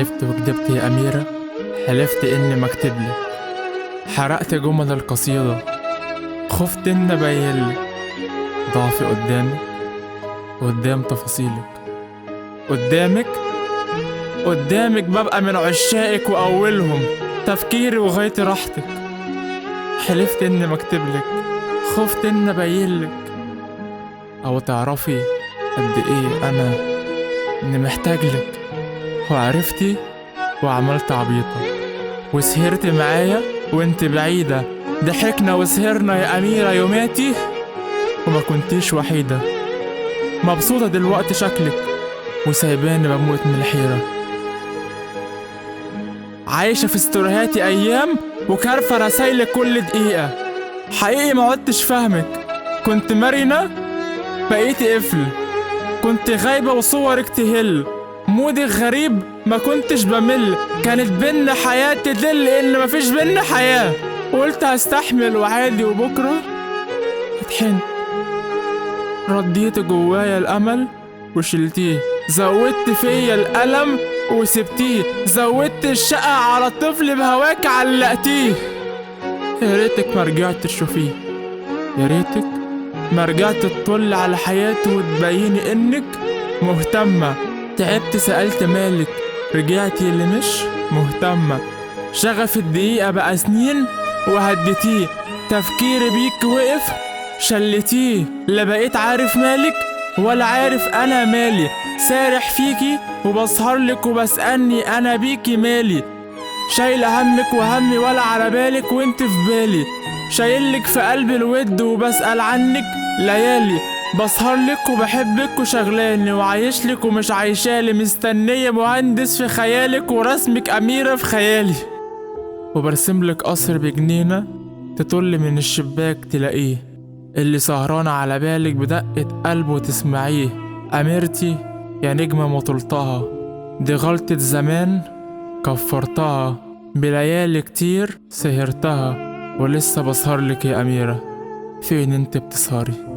حلفت وكدبت يا أميرة، حلفت إني مكتبلك، حرقت جمل القصيدة، خفت إن أبينلك ضعفي قدامك، قدام تفاصيلك، قدامك ببقى من عشاقك وأولهم تفكيري وغاية راحتك. حلفت إني مكتبلك، خفت إن أبينلك أو تعرفي قد إيه أنا إني محتاجلك. وعرفتي وعملت عبيطة وسهرت معايا وانت بعيدة، ضحكنا وسهرنا يا أميرة يوماتي وما كنتيش وحيدة. مبسوطة دلوقتي شكلك وسايباني بموت من الحيرة، عايشة في استوريهاتي أيام وكارفة رسايلك كل دقيقة. حقيقي ما عدتش فاهمك، كنت مرنة بقيتي قفل، كنت غايبة وصورك تهل، مودك غريب ما كنتش بمل، كانت بينا حياة تدل إن مفيش بينا حياة. قلت هستحمل وعادي وبكرة هتحن، رديت جوايا الأمل وشلتيه، زودت فيا الألم وسبتيه، زودت الشقة على الطفل بهواك علقتيه. يا ريتك ما رجعت تشوفيه، يا ريتك ما رجعت تطل على حياته وتبيني إنك مهتمة. تعبت سألت مالك، رجعتي اللي مش مهتمة. شغف الدقيقة بقى سنين وهدتيه، تفكيري بيك وقف شلتيه. لا بقيت عارف مالك ولا عارف أنا مالي، سارح فيكي وبسهرلك وبسألني أنا بيكي مالي. شايلة همك وهمي ولا على بالك وانت في بالي، شايلك في قلبي الود وبسأل عنك ليالي. بسهرلك وبحبك وشغلاني وعايشلك ومش عايشالي، مستنية مهندس في خيالك ورسمك أميرة في خيالي. وبرسملك قصر بجنينة تطل من الشباك تلاقيه، اللي سهرانة على بالك بدقة قلبه تسمعيه. أميرتي يا نجمة مطلتها، دي غلطة زمان كفرتها، بليالي كتير سهرتها ولسه بسهرلك يا أميرة. فين انت بتسهري؟